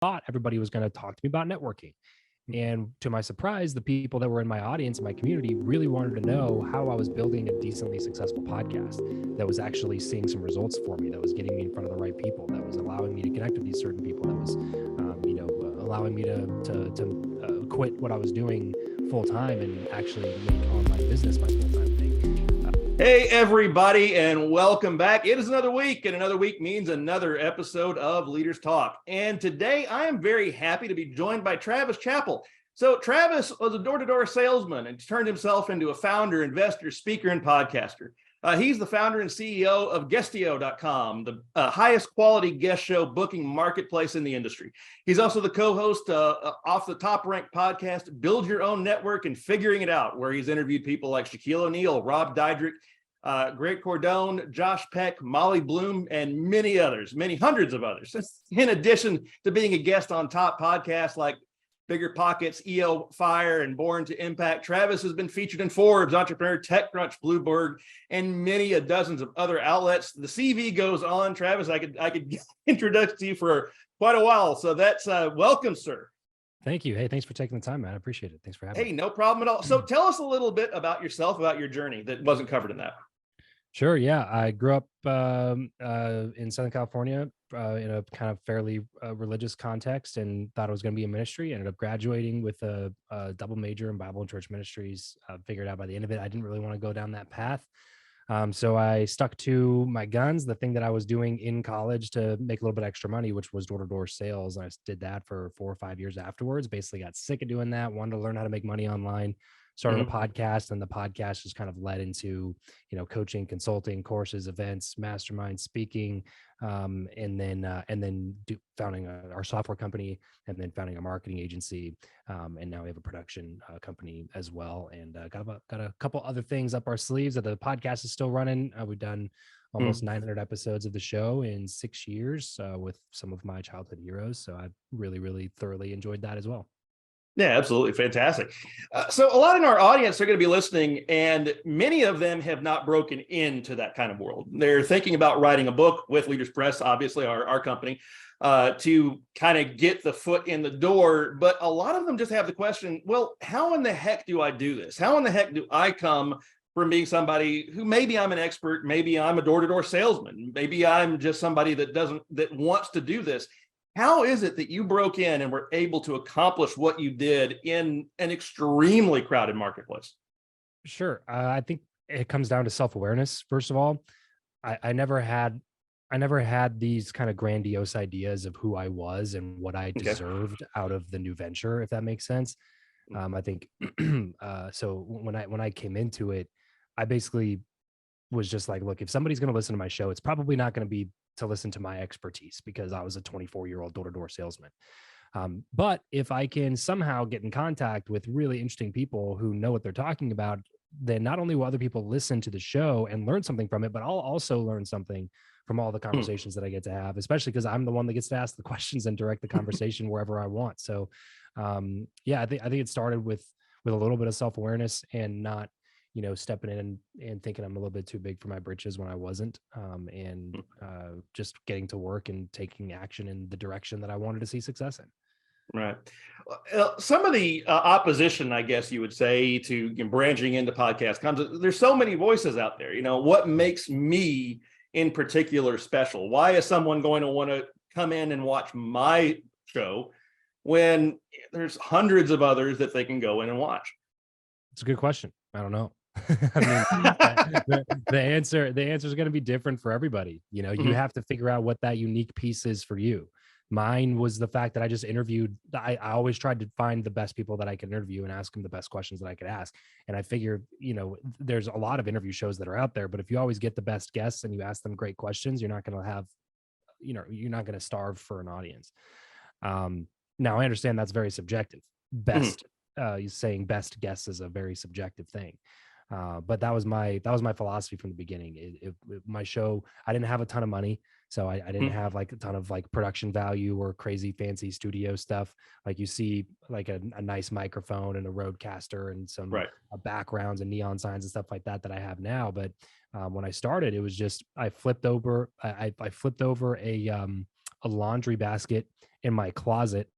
thought everybody was going to talk to me about networking. And to my surprise, the people that were in my audience and my community really wanted to know how I was building a decently successful podcast that was actually seeing some results for me, that was getting me in front of the right people, that was allowing me to connect with these certain people, that was, allowing me to quit what I was doing full time and actually make online business my full time thing. Hey, everybody, and welcome back. It is another week, and another week means another episode of Leaders Talk. And today I am very happy to be joined by Travis Chapell. So Travis was a door-to-door salesman and turned himself into a founder, investor, speaker, and podcaster. He's the founder and CEO of Guestio.com, the highest quality guest show booking marketplace in the industry. He's also the co-host off the top-ranked podcast, Build Your Own Network and Figuring It Out, where he's interviewed people like Shaquille O'Neal, Rob Dyrdek, Greg Cordone, Josh Peck, Molly Bloom, and many others, many hundreds of others. In addition to being a guest on top podcasts like Bigger Pockets, EO Fire, and Born to Impact, Travis has been featured in Forbes, Entrepreneur, TechCrunch, Bloomberg, and many a dozens of other outlets. The CV goes on. Travis, I could introduce to you for quite a while. So that's welcome, sir. Thank you. Hey, thanks for taking the time, man. I appreciate it. Thanks for having me. Hey, no problem at all. So tell us a little bit about yourself, about your journey that wasn't covered in that. Sure. Yeah. I grew up in Southern California in a kind of fairly religious context and thought it was going to be a ministry. Ended up graduating with a double major in Bible and church ministries. Figured out by the end of it, I didn't really want to go down that path. So I stuck to my guns, the thing that I was doing in college to make a little bit extra money, which was door-to-door sales. And I did that for 4 or 5 years afterwards. Basically got sick of doing that, wanted to learn how to make money online. Started a podcast, and the podcast just kind of led into, coaching, consulting, courses, events, mastermind, speaking, and then founding our software company, and then founding a marketing agency, and now we have a production company as well, and got a couple other things up our sleeves. That the podcast is still running. We've done almost 900 episodes of the show in 6 years with some of my childhood heroes. So I've really thoroughly enjoyed that as well. Yeah, absolutely. Fantastic. So a lot in our audience are going to be listening, and many of them have not broken into that kind of world. They're thinking about writing a book with Leaders Press, obviously our company, to kind of get the foot in the door. But a lot of them just have the question, well, how in the heck do I do this? How in the heck do I come from being somebody who maybe I'm an expert, maybe I'm a door-to-door salesman, maybe I'm just somebody that wants to do this? How is it that you broke in and were able to accomplish what you did in an extremely crowded marketplace? Sure. I think it comes down to self-awareness. First of all, I never had these kind of grandiose ideas of who I was and what I deserved out of the new venture, if that makes sense. I think so when I came into it, I basically was just like, look, if somebody's going to listen to my show, it's probably not going to be to listen to my expertise, because I was a 24-year-old door-to-door salesman. But if I can somehow get in contact with really interesting people who know what they're talking about, then not only will other people listen to the show and learn something from it, but I'll also learn something from all the conversations that I get to have, especially because I'm the one that gets to ask the questions and direct the conversation wherever I want. So I think it started with a little bit of self-awareness and not stepping in and thinking I'm a little bit too big for my britches when I wasn't, and just getting to work and taking action in the direction that I wanted to see success in. Right. Some of the opposition, I guess you would say, to branching into podcasts comes, there's so many voices out there. What makes me in particular special? Why is someone going to want to come in and watch my show when there's hundreds of others that they can go in and watch? It's a good question. I don't know. I mean, the answer is going to be different for everybody. You have to figure out what that unique piece is for you. Mine was the fact that I just interviewed. I always tried to find the best people that I could interview and ask them the best questions that I could ask. And I figured, there's a lot of interview shows that are out there, but if you always get the best guests and you ask them great questions, you're not going to have, you're not going to starve for an audience. Now I understand that's very subjective. Saying best guests is a very subjective thing. But that was my philosophy from the beginning. My show, I didn't have a ton of money, so I didn't have like a ton of like production value or crazy fancy studio stuff. Like you see like a nice microphone and a Rodecaster and some backgrounds and neon signs and stuff like that I have now. But when I started, it was just I flipped over a a laundry basket in my closet,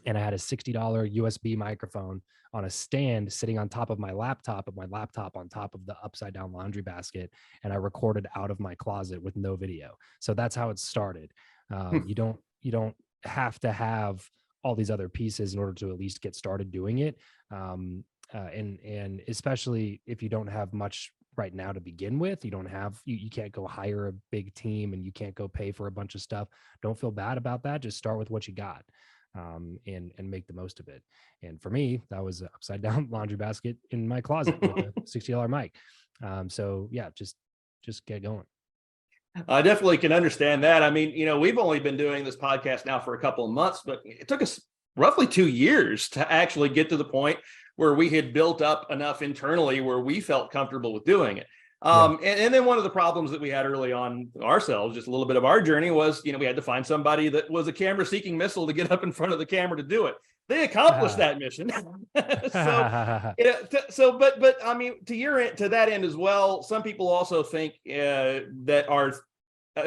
and I had a $60 USB microphone on a stand sitting on top of my laptop, and my laptop on top of the upside down laundry basket. And I recorded out of my closet with no video. So that's how it started. You don't have to have all these other pieces in order to at least get started doing it. And especially if you don't have much right now to begin with, you can't go hire a big team, and you can't go pay for a bunch of stuff. Don't feel bad about that. Just start with what you got. And make the most of it. And for me, that was an upside down laundry basket in my closet with a $60 mic. So yeah, just get going. I definitely can understand that. I mean, we've only been doing this podcast now for a couple of months, but it took us roughly 2 years to actually get to the point where we had built up enough internally where we felt comfortable with doing it. And then one of the problems that we had early on ourselves, just a little bit of our journey, was, we had to find somebody that was a camera seeking missile to get up in front of the camera to do it. They accomplished that mission. But I mean, to that end as well, some people also think that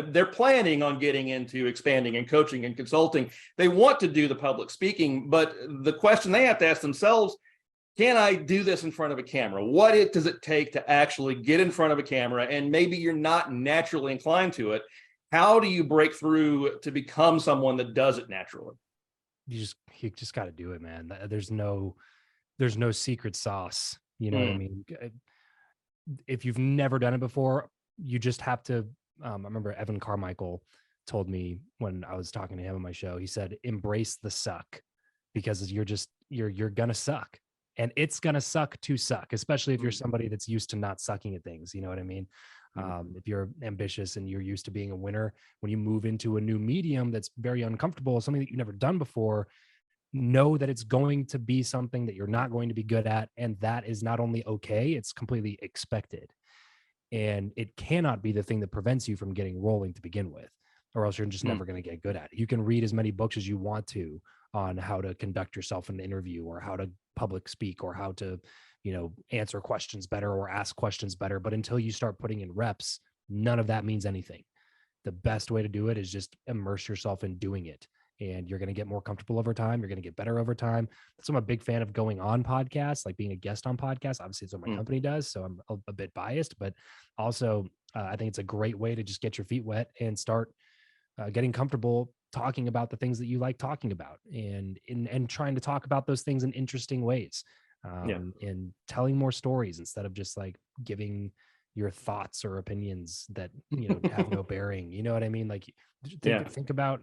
they're planning on getting into expanding and coaching and consulting. They want to do the public speaking, but the question they have to ask themselves, can I do this in front of a camera? What does it take to actually get in front of a camera? And maybe you're not naturally inclined to it. How do you break through to become someone that does it naturally? You just got to do it, man. There's no secret sauce. You know what I mean? If you've never done it before, you just have to. I remember Evan Carmichael told me when I was talking to him on my show, he said, embrace the suck, because you're going to suck. And it's going to suck to suck, especially if you're somebody that's used to not sucking at things. You know what I mean? If you're ambitious and you're used to being a winner, when you move into a new medium that's very uncomfortable, something that you've never done before, know that it's going to be something that you're not going to be good at. And that is not only okay, it's completely expected. And it cannot be the thing that prevents you from getting rolling to begin with, or else you're just never going to get good at it. You can read as many books as you want to on how to conduct yourself in an interview, or how to public speak, or how to, answer questions better or ask questions better. But until you start putting in reps, none of that means anything. The best way to do it is just immerse yourself in doing it. And you're going to get more comfortable over time. You're going to get better over time. That's why I'm a big fan of going on podcasts, like being a guest on podcasts. Obviously, it's what my company does, so I'm a bit biased, but also I think it's a great way to just get your feet wet and start getting comfortable talking about the things that you like talking about, and trying to talk about those things in interesting ways, and telling more stories instead of just like giving your thoughts or opinions that have no bearing. You know what I mean? Like think about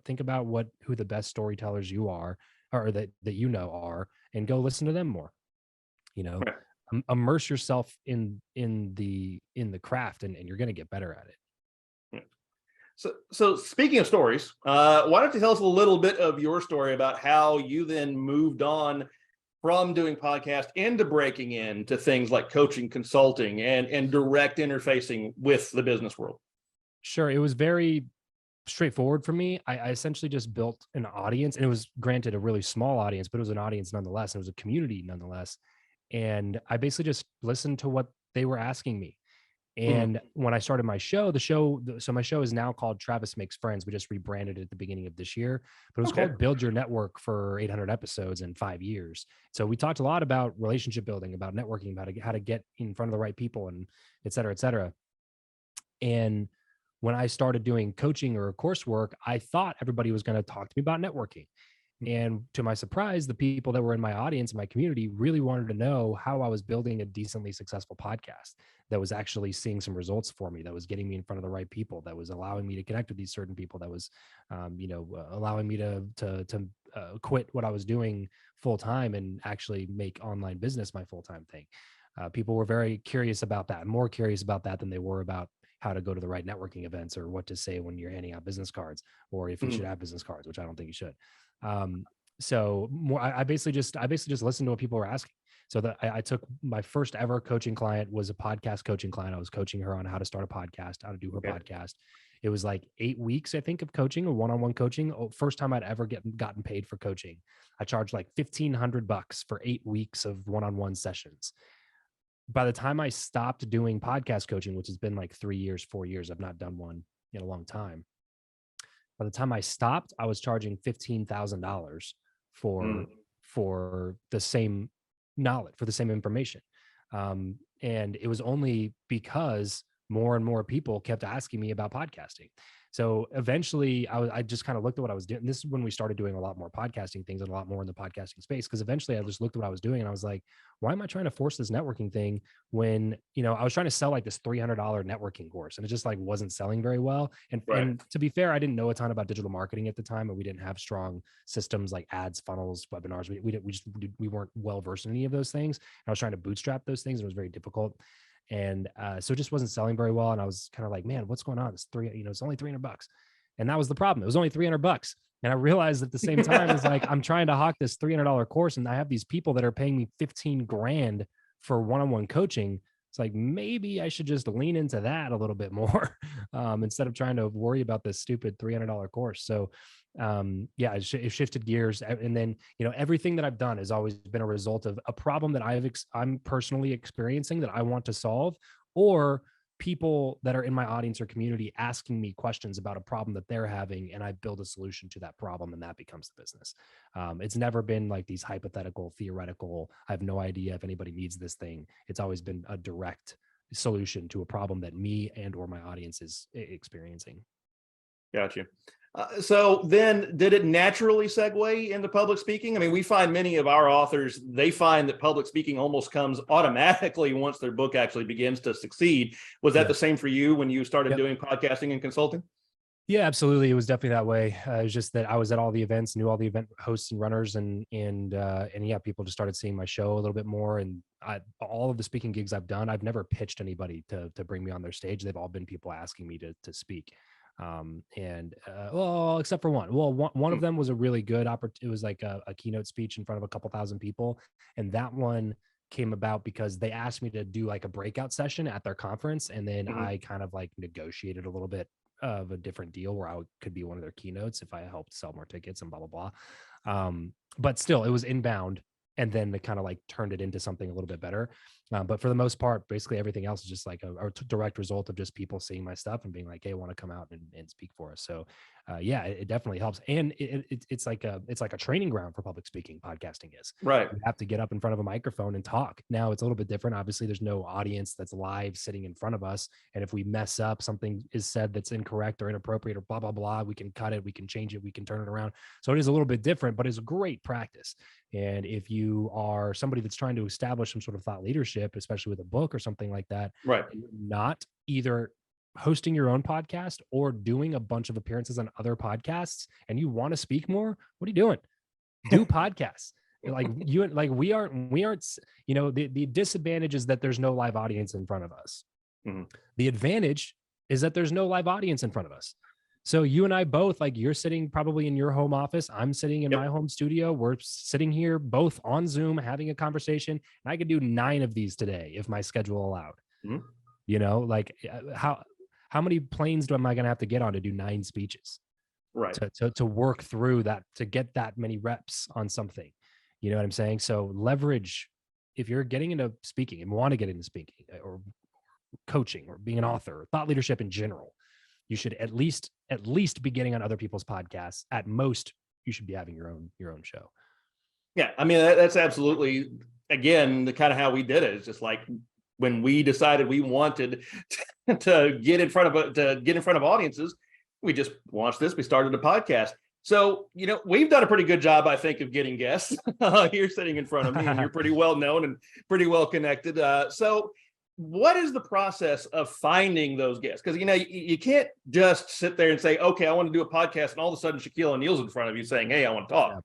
who the best storytellers you are, or that are, and go listen to them more. Right. Immerse yourself in the craft, and you're going to get better at it. So speaking of stories, why don't you tell us a little bit of your story about how you then moved on from doing podcast into breaking into things like coaching, consulting, and direct interfacing with the business world? Sure. It was very straightforward for me. I essentially just built an audience, and it was, granted, a really small audience, but it was an audience nonetheless. And it was a community nonetheless. And I basically just listened to what they were asking me. And when I started my show, so my show is now called Travis Makes Friends. We just rebranded it at the beginning of this year, but it was called Build Your Network for 800 episodes in 5 years. So we talked a lot about relationship building, about networking, about how to get in front of the right people, and et cetera, et cetera. And when I started doing coaching or coursework, I thought everybody was going to talk to me about networking. And to my surprise, the people that were in my audience, in my community, really wanted to know how I was building a decently successful podcast that was actually seeing some results for me, that was getting me in front of the right people, that was allowing me to connect with these certain people, that was, allowing me to quit what I was doing full time and actually make online business my full time thing. People were very curious about that, more curious about that than they were about how to go to the right networking events, or what to say when you're handing out business cards, or if you should have business cards, which I don't think you should. So I basically just listened to what people were asking. So I took my first ever coaching client was a podcast coaching client. I was coaching her on how to start a podcast, how to do her podcast. It was like 8 weeks, I think, of coaching, or one-on-one coaching. First time I'd ever gotten paid for coaching. I charged like $1,500 for 8 weeks of one-on-one sessions. By the time I stopped doing podcast coaching, which has been like 3 years, 4 years, I've not done one in a long time. By the time I stopped, I was charging $15,000 for the same knowledge, for the same information. And it was only because more and more people kept asking me about podcasting. So eventually I just kind of looked at what I was doing. This is when we started doing a lot more podcasting things and a lot more in the podcasting space. Cause eventually I just looked at what I was doing and I was like, why am I trying to force this networking thing when, I was trying to sell like this $300 networking course and it just like wasn't selling very well. And to be fair, I didn't know a ton about digital marketing at the time, and we didn't have strong systems like ads, funnels, webinars. We weren't well versed in any of those things. And I was trying to bootstrap those things. And it was very difficult. And so it just wasn't selling very well. And I was kind of like, man, what's going on? It's it's only $300. And that was the problem. It was only $300. And I realized at the same time, it's like, I'm trying to hawk this $300 course and I have these people that are paying me 15 grand for one-on-one coaching. It's like, maybe I should just lean into that a little bit more instead of trying to worry about this stupid $300 course. So it shifted gears. And then, everything that I've done has always been a result of a problem that I'm personally experiencing that I want to solve, or people that are in my audience or community asking me questions about a problem that they're having, and I build a solution to that problem, and that becomes the business. It's never been like these hypothetical, theoretical, I have no idea if anybody needs this thing. It's always been a direct solution to a problem that me and or my audience is experiencing. Gotcha. So then did it naturally segue into public speaking? I mean, we find many of our authors, they find that public speaking almost comes automatically once their book actually begins to succeed. Was that the same for you when you started doing podcasting and consulting? Yeah, absolutely. It was definitely that way. It was just that I was at all the events, knew all the event hosts and runners, and people just started seeing my show a little bit more. And all of the speaking gigs I've done, I've never pitched anybody to bring me on their stage. They've all been people asking me to speak. Except for one. Well, one of them was a really good opportunity. It was like a keynote speech in front of a couple thousand people. And that one came about because they asked me to do like a breakout session at their conference. And then I kind of like negotiated a little bit of a different deal where I could be one of their keynotes if I helped sell more tickets and blah, blah, blah. But still, it was inbound. And then they kind of like turned it into something a little bit better. But for the most part, basically everything else is just like a direct result of just people seeing my stuff and being like, hey, I want to come out and speak for us. So it definitely helps. And it's like a training ground for public speaking. Podcasting is right. You have to get up in front of a microphone and talk. Now it's a little bit different. Obviously there's no audience that's live sitting in front of us. And if we mess up, something is said that's incorrect or inappropriate or blah, blah, blah, we can cut it, we can change it, we can turn it around. So it is a little bit different, but it's great practice. And if you are somebody that's trying to establish some sort of thought leadership, especially with a book or something like that, right, and you're not either hosting your own podcast or doing a bunch of appearances on other podcasts and you want to speak more, what are you doing? Do podcasts. We aren't, the disadvantage is that there's no live audience in front of us. The advantage is that there's no live audience in front of us. So you and I both, like, you're sitting probably in your home office. I'm sitting in my home studio. We're sitting here both on Zoom having a conversation. And I could do 9 of these today if my schedule allowed. How many planes am I going to have to get on to do 9 speeches? Right. To work through that, to get that many reps on something. You know what I'm saying? So leverage, if you're getting into speaking and want to get into speaking or coaching or being an author or thought leadership in general, you should at least be getting on other people's podcasts. At most, you should be having your own show. Yeah, I mean, that's absolutely, again, the kind of how we did it. It's just like when we decided we wanted to get in front of audiences, we just launched this. We started a podcast. So, we've done a pretty good job, I think, of getting guests. You're sitting in front of me, and you're pretty well known and pretty well connected. So what is the process of finding those guests? Because, you can't just sit there and say, okay, I want to do a podcast, and all of a sudden Shaquille O'Neal's in front of you saying, hey, I want to talk.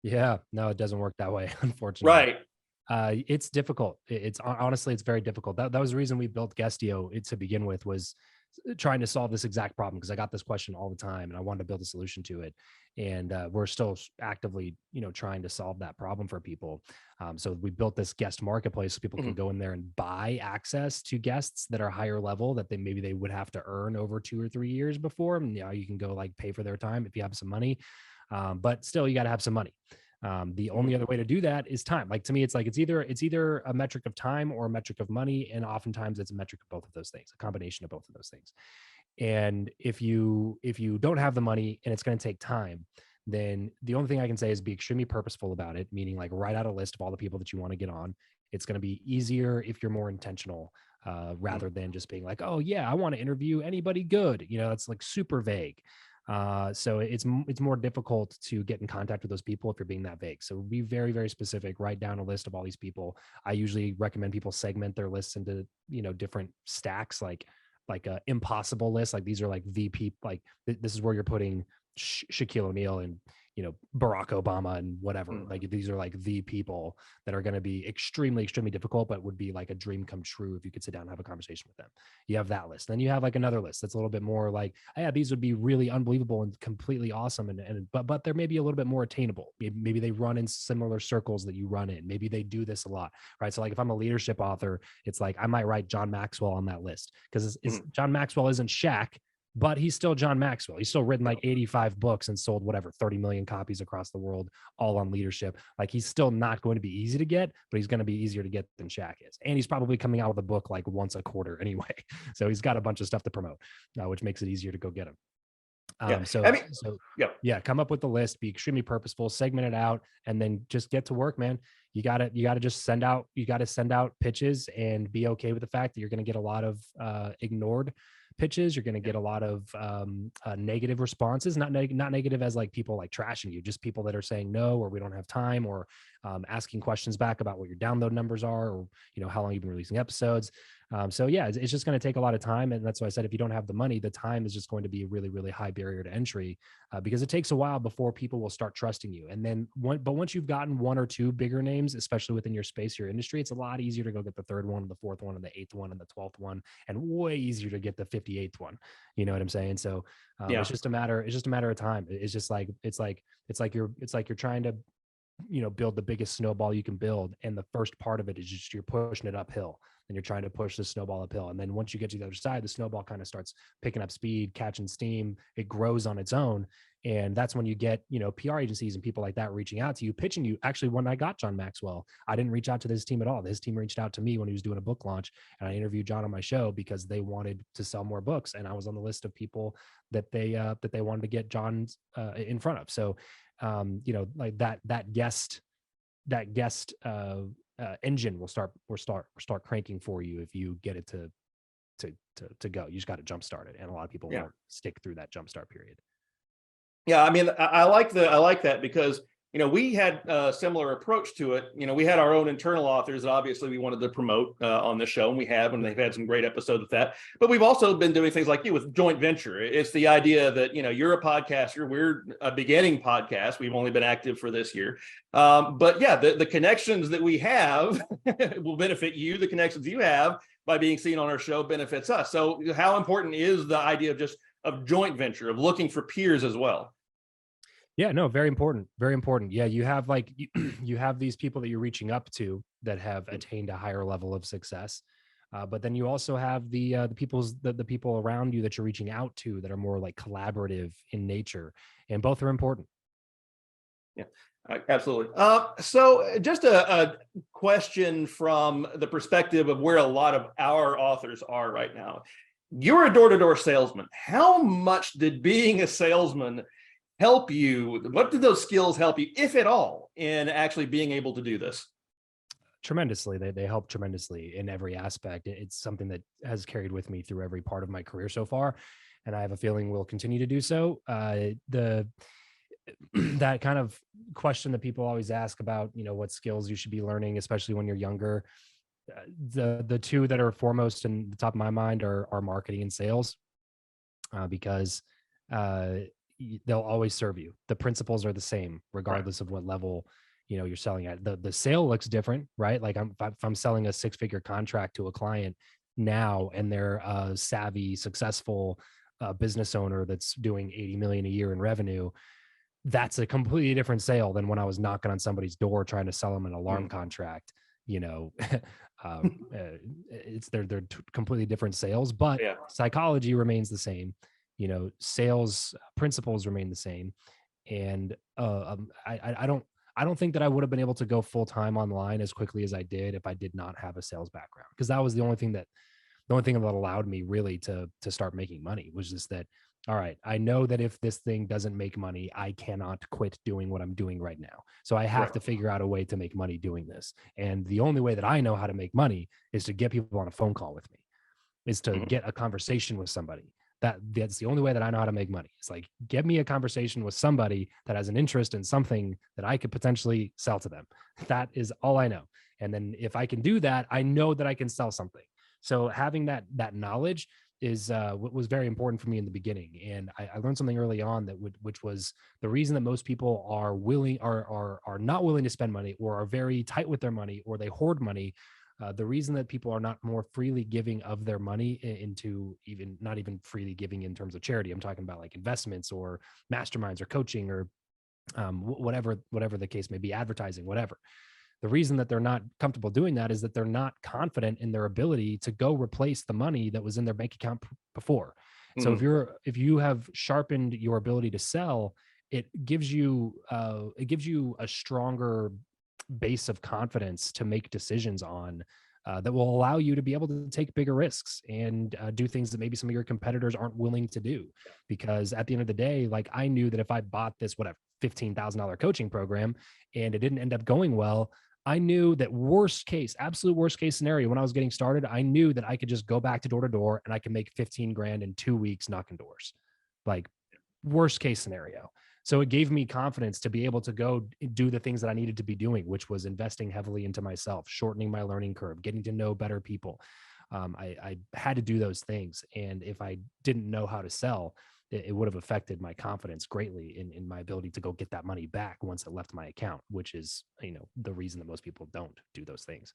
Yeah, no, it doesn't work that way, unfortunately. Right. It's difficult. It's honestly, it's very difficult. That was the reason we built Guestio to begin with, was trying to solve this exact problem, because I got this question all the time and I wanted to build a solution to it. And we're still actively, trying to solve that problem for people. So we built this guest marketplace so people can go in there and buy access to guests that are higher level that maybe they would have to earn over 2 or 3 years before. And you can go like pay for their time if you have some money. But still, you got to have some money. The only other way to do that is time. Like, to me, it's either a metric of time or a metric of money. And oftentimes it's a metric of both of those things, a combination of both of those things. And if you don't have the money and it's going to take time, then the only thing I can say is be extremely purposeful about it, meaning like write out a list of all the people that you want to get on. It's going to be easier if you're more intentional, rather than just being like, oh yeah, I want to interview anybody good. It's like super vague. So it's more difficult to get in contact with those people if you're being that vague. So be very, very specific. Write down a list of all these people. I usually recommend people segment their lists into different stacks, like a impossible list. Like these are like VP, like this is where you're putting Shaquille O'Neal and Barack Obama and whatever. Like these are like the people that are going to be extremely, extremely difficult, but would be like a dream come true if you could sit down and have a conversation with them. You have that list. Then you have like another list that's a little bit more like, yeah, these would be really unbelievable and completely awesome, but they're maybe a little bit more attainable. Maybe they run in similar circles that you run in. Maybe they do this a lot, right? So like if I'm a leadership author, it's like I might write John Maxwell on that list because John Maxwell isn't Shaq, but he's still John Maxwell. He's still written like 85 books and sold whatever 30 million copies across the world, all on leadership. Like he's still not going to be easy to get, but he's going to be easier to get than Shaq is. And he's probably coming out with a book like once a quarter anyway. So he's got a bunch of stuff to promote, which makes it easier to go get him. Come up with the list, be extremely purposeful, segment it out, and then just get to work, man. You got to just send out pitches and be okay with the fact that you're going to get a lot of ignored pitches. You're going to get a lot of negative responses, not negative as like people like trashing you, just people that are saying no, or we don't have time, or asking questions back about what your download numbers are, or how long you've been releasing episodes. It's just going to take a lot of time. And that's why I said, if you don't have the money, the time is just going to be a really, really high barrier to entry, because it takes a while before people will start trusting you. And then once you've gotten one or two bigger names, especially within your space, your industry, it's a lot easier to go get the third one, the fourth one, and the eighth one, and the 12th one, and way easier to get the 58th one. You know what I'm saying? So it's just a matter of time. It's like you're trying to, build the biggest snowball you can build. And the first part of it is just, you're pushing it uphill, and you're trying to push the snowball uphill. And then once you get to the other side, the snowball kind of starts picking up speed, catching steam. It grows on its own. And that's when you get, PR agencies and people like that reaching out to you, pitching you. Actually, when I got John Maxwell, I didn't reach out to this team at all. His team reached out to me when he was doing a book launch, and I interviewed John on my show because they wanted to sell more books. And I was on the list of people that they wanted to get John in front of. So, like that guest engine will start cranking for you if you get it to go. You just got to jumpstart it, and a lot of people won't stick through that jumpstart period. Yeah, I mean, I like that because we had a similar approach to it. We had our own internal authors that obviously we wanted to promote on the show, and we have, and they've had some great episodes with that. But we've also been doing things like you with joint venture. It's the idea that, you're a podcaster, we're a beginning podcast. We've only been active for this year. But yeah, the connections that we have will benefit you. The connections you have by being seen on our show benefits us. So how important is the idea of joint venture, of looking for peers as well? Yeah, no, very important. Very important. Yeah. You have you have these people that you're reaching up to that have attained a higher level of success. But then you also have the people around you that you're reaching out to that are more like collaborative in nature, and both are important. Yeah, absolutely. So just a question from the perspective of where a lot of our authors are right now. You're a door-to-door salesman. How much did being a salesman help you? What did those skills help you, if at all, in actually being able to do this? Tremendously. They help tremendously in every aspect. It's something that has carried with me through every part of my career so far, and I have a feeling will continue to do so. That kind of question that people always ask about, what skills you should be learning, especially when you're younger. The two that are foremost in the top of my mind are marketing and sales, because they'll always serve you. The principles are the same regardless of what level you're selling at. The sale looks different, right? Like if I'm selling a 6-figure contract to a client now, and they're a savvy, successful business owner that's doing 80 million a year in revenue, that's a completely different sale than when I was knocking on somebody's door trying to sell them an alarm contract. They're completely different sales, but psychology remains the same. Sales principles remain the same. And I don't think that I would have been able to go full time online as quickly as I did if I did not have a sales background, because that was the only thing that the only thing that allowed me really to start making money was just that, all right, I know that if this thing doesn't make money, I cannot quit doing what I'm doing right now. So I have Right. to figure out a way to make money doing this. And the only way that I know how to make money is to get people on a phone call with me, is to Mhm. get a conversation with somebody. That's the only way that I know how to make money. It's like, get me a conversation with somebody that has an interest in something that I could potentially sell to them. That is all I know. And then if I can do that, I know that I can sell something. So having that knowledge is what was very important for me in the beginning. And I learned something early on which was the reason that most people are not willing to spend money, or are very tight with their money, or they hoard money. The reason that people are not more freely giving of their money into, even not even freely giving in terms of charity, I'm talking about like investments or masterminds or coaching or whatever the case may be, advertising, whatever. The reason that they're not comfortable doing that is that they're not confident in their ability to go replace the money that was in their bank account before. So Mhm. if you have sharpened your ability to sell, it gives you a stronger base of confidence to make decisions on, that will allow you to be able to take bigger risks and do things that maybe some of your competitors aren't willing to do. Because at the end of the day, like, I knew that if I bought this, whatever, $15,000 coaching program and it didn't end up going well, I knew that absolute worst case scenario, when I was getting started, I knew that I could just go back to door and I could make 15 grand in 2 weeks knocking doors. Like, worst case scenario. So it gave me confidence to be able to go do the things that I needed to be doing, which was investing heavily into myself, shortening my learning curve, getting to know better people. I had to do those things. And if I didn't know how to sell, it would have affected my confidence greatly in my ability to go get that money back once it left my account, which is, the reason that most people don't do those things.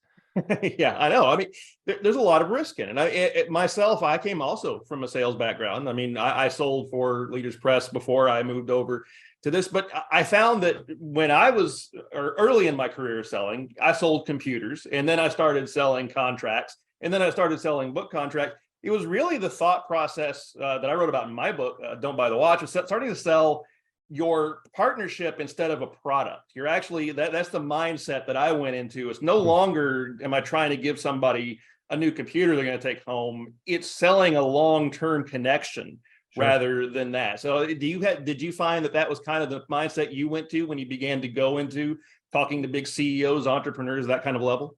Yeah, I know. I mean, there's a lot of risk in it. Myself, I came also from a sales background. I mean, I sold for Leaders Press before I moved over to this, but I found that when I was early in my career selling, I sold computers, and then I started selling contracts, and then I started selling book contracts. It was really the thought process that I wrote about in my book, Don't Buy the Watch, was starting to sell your partnership instead of a product. You're actually that's the mindset that I went into. It's no longer am I trying to give somebody a new computer they're going to take home. It's selling a long-term connection Sure. rather than that. So did you find that was kind of the mindset you went to when you began to go into talking to big CEOs, entrepreneurs, that kind of level?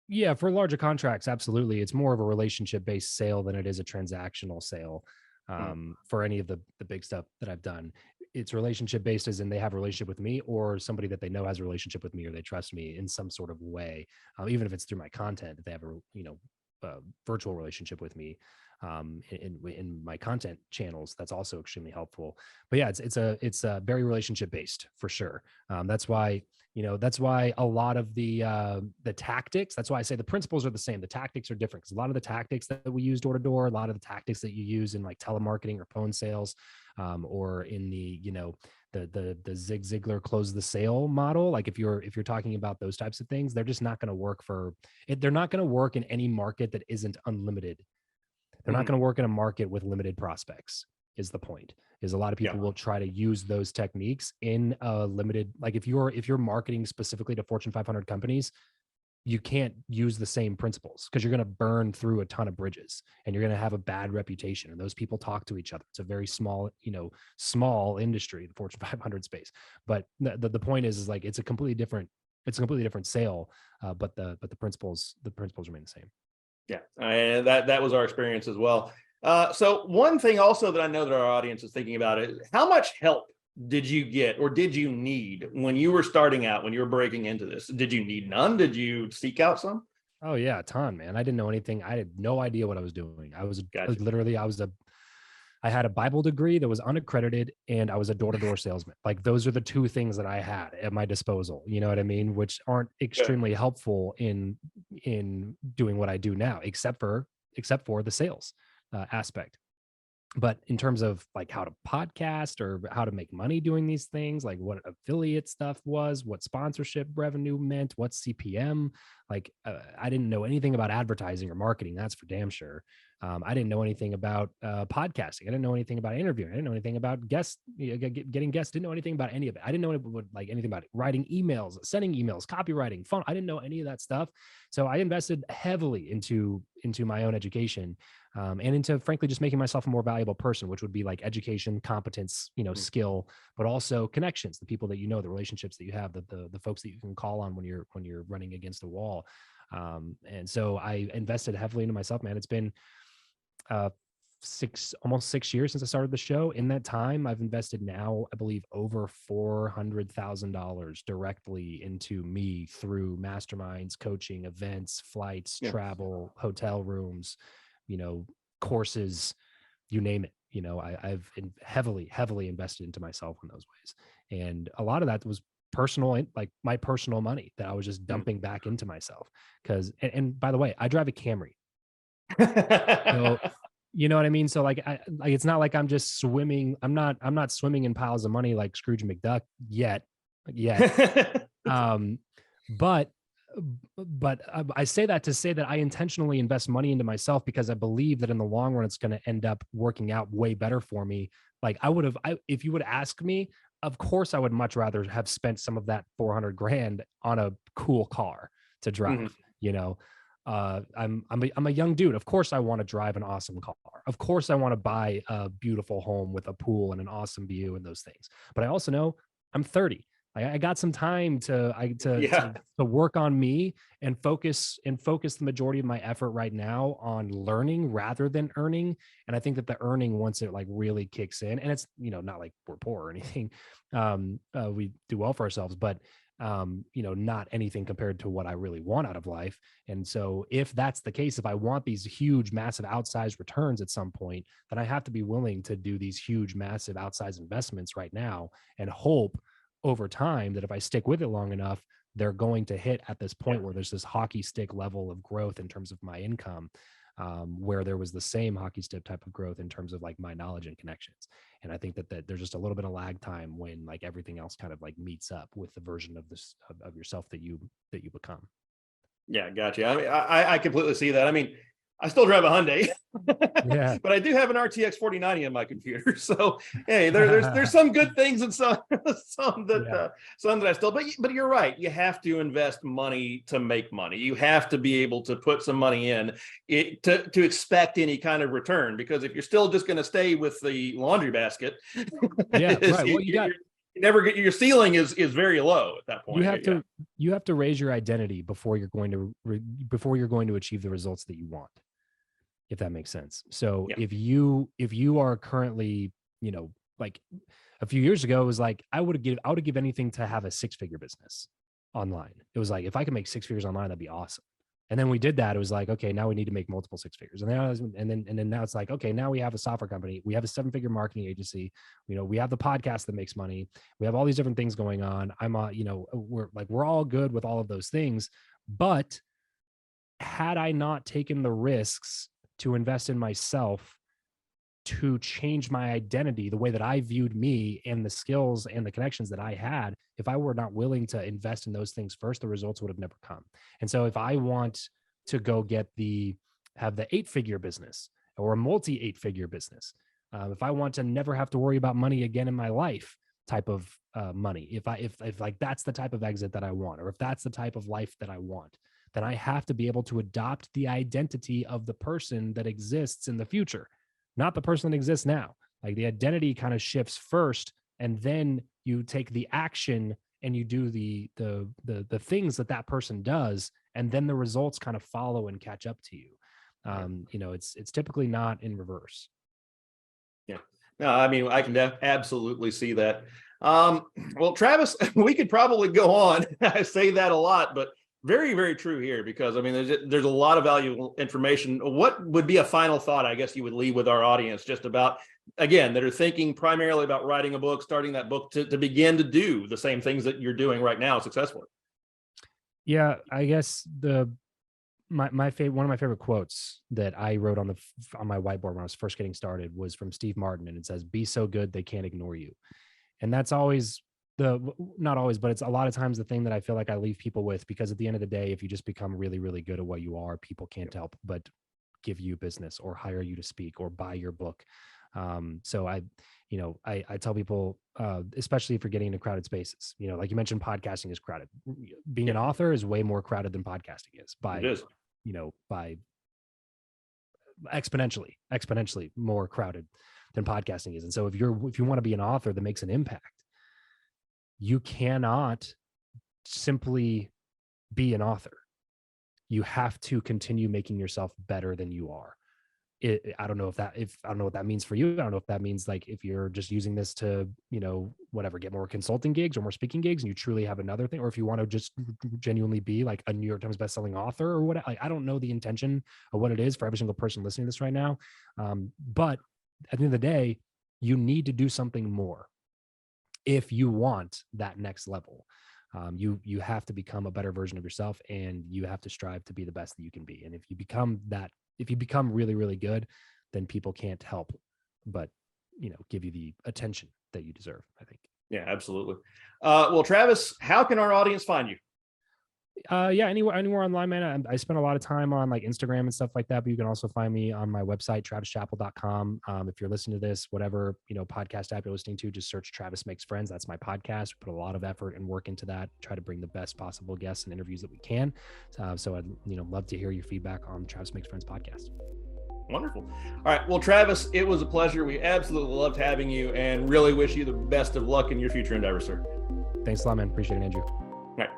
Yeah, for larger contracts, absolutely. It's more of a relationship based sale than it is a transactional sale. Hmm. For any of the big stuff that I've done, it's relationship based, as in they have a relationship with me, or somebody that they know has a relationship with me, or they trust me in some sort of way. Even if it's through my content, if they have a virtual relationship with me, in my content channels, that's also extremely helpful. But yeah, it's a very relationship based for sure. That's why a lot of the tactics, that's why I say the principles are the same. The tactics are different, because a lot of the tactics that we use door to door, a lot of the tactics that you use in like telemarketing or phone sales, or in the Zig Ziglar close the sale model. Like, if you're talking about those types of things, they're just not going to work for it. They're not going to work in any market that isn't unlimited. They're not Hmm. going to work in a market with limited prospects, is the point. Is a lot of Yeah. people will try to use those techniques in a limited, like, if you're marketing specifically to Fortune 500 companies, you can't use the same principles, because you're going to burn through a ton of bridges and you're going to have a bad reputation, and those people talk to each other. It's a very small industry, the Fortune 500 space. But the point is like, it's a completely different sale, but the principles remain the same. Yeah, and that was our experience as well. So one thing also that I know that our audience is thinking about is how much help did you get or did you need when you were starting out, when you were breaking into this? Did you need none? Did you seek out some? Oh yeah, a ton, man. I didn't know anything. I had no idea what I was doing. Gotcha. I had a Bible degree that was unaccredited, and I was a door-to-door salesman. Like, those are the two things that I had at my disposal. You know what I mean? Which aren't Yeah. extremely helpful in doing what I do now, except for the sales aspect. But in terms of like how to podcast or how to make money doing these things, like what affiliate stuff was, what sponsorship revenue meant, what CPM, like, I didn't know anything about advertising or marketing. That's for damn sure. I didn't know anything about podcasting. I didn't know anything about interviewing. I didn't know anything about getting guests. Didn't know anything about any of it. I didn't know anything about it. Writing emails, sending emails, copywriting, phone. I didn't know any of that stuff. So I invested heavily into my own education, and into, frankly, just making myself a more valuable person, which would be like education, competence, skill, but also connections, the people that the relationships that you have, the folks that you can call on when you're running against a wall. And so I invested heavily into myself, man. It's been almost 6 years since I started the show. In that time, I've invested now, I believe, over $400,000 directly into me through masterminds, coaching, events, flights, travel, hotel rooms, courses, you name it. I've heavily invested into myself in those ways. And a lot of that was personal, like my personal money that I was just dumping back into myself. And by the way, I drive a Camry. So, you know what I mean? So like it's not like I'm just swimming. I'm not swimming in piles of money like Scrooge McDuck yet. But I say that to say that I intentionally invest money into myself because I believe that in the long run, it's going to end up working out way better for me. Like if you would ask me, of course, I would much rather have spent some of that 400 grand on a cool car to drive, I'm a young dude. Of course I want to drive an awesome car. Of course I want to buy a beautiful home with a pool and an awesome view and those things. But I also know I'm 30. I got some time to work on me and focus the majority of my effort right now on learning rather than earning. And I think that the earning, once it like really kicks in, and it's, not like we're poor or anything. We do well for ourselves, but not anything compared to what I really want out of life. And so if that's the case, if I want these huge, massive outsized returns at some point, then I have to be willing to do these huge, massive outsized investments right now and hope over time that if I stick with it long enough, they're going to hit at this point where there's this hockey stick level of growth in terms of my income, where there was the same hockey stick type of growth in terms of like my knowledge and connections. And I think that there's just a little bit of lag time when like everything else kind of like meets up with the version of this of yourself that you become. Yeah, gotcha. I mean, I completely see that. I mean, I still drive a Hyundai, but I do have an RTX 4090 in my computer. So hey, there's some good things and some that I still. But you're right. You have to invest money to make money. You have to be able to put some money in to expect any kind of return. Because if you're still just going to stay with the laundry basket, Well, you never get, your ceiling is very low at that point. You have to raise your identity before you're going to achieve the results that you want, if that makes sense. So if you are currently, like a few years ago, it was like I would give anything to have a 6-figure business online. It was like, if I could make 6 figures online, that'd be awesome. And then we did that. It was like, okay, now we need to make multiple 6 figures. And then now it's like, okay, now we have a software company. We have a 7-figure marketing agency. We have the podcast that makes money. We have all these different things going on. We're all good with all of those things. But had I not taken the risks to invest in myself, to change my identity, the way that I viewed me and the skills and the connections that I had, if I were not willing to invest in those things first, the results would have never come. And so if I want to go have the 8-figure business or a multi 8-figure business, if I want to never have to worry about money again in my life type of money, if like that's the type of exit that I want, or if that's the type of life that I want, then I have to be able to adopt the identity of the person that exists in the future, not the person that exists now. Like the identity kind of shifts first, and then you take the action and you do the things that person does, and then the results kind of follow and catch up to you. It's typically not in reverse. Yeah. No, I mean, I can absolutely see that. Well, Travis, we could probably go on. I say that a lot, but very, very true here, because I mean, there's a lot of valuable information. What would be a final thought, I guess, you would leave with our audience, just about, again, that are thinking primarily about writing a book, starting that book to begin to do the same things that you're doing right now successfully? Yeah, I guess one of my favorite quotes that I wrote on my whiteboard when I was first getting started was from Steve Martin, and it says, "Be so good they can't ignore you." And that's always not always, but it's a lot of times the thing that I feel like I leave people with, because at the end of the day, if you just become really, really good at what you are, people can't help but give you business or hire you to speak or buy your book. So I tell people, especially if you're getting into crowded spaces, like you mentioned, podcasting is crowded. Being an author is way more crowded than podcasting is by exponentially more crowded than podcasting is. And so if you want to be an author that makes an impact, you cannot simply be an author. You have to continue making yourself better than you are. I don't know what that means for you. I don't know if that means like if you're just using this to, get more consulting gigs or more speaking gigs and you truly have another thing, or if you want to just genuinely be like a New York Times bestselling author or what. Like, I don't know the intention of what it is for every single person listening to this right now. But at the end of the day, you need to do something more if you want that next level. You have to become a better version of yourself, and you have to strive to be the best that you can be. And if you become really, really good, then people can't help but, give you the attention that you deserve, I think. Yeah, absolutely. Well, Travis, how can our audience find you? Anywhere online, man. I spend a lot of time on like Instagram and stuff like that, but you can also find me on my website, travischappell.com. If you're listening to this, whatever, podcast app you're listening to, just search Travis Makes Friends. That's my podcast. We put a lot of effort and work into that, try to bring the best possible guests and interviews that we can. So I'd, love to hear your feedback on Travis Makes Friends podcast. Wonderful. All right. Well, Travis, it was a pleasure. We absolutely loved having you and really wish you the best of luck in your future endeavors, sir. Thanks a lot, man. Appreciate it, Andrew. All right.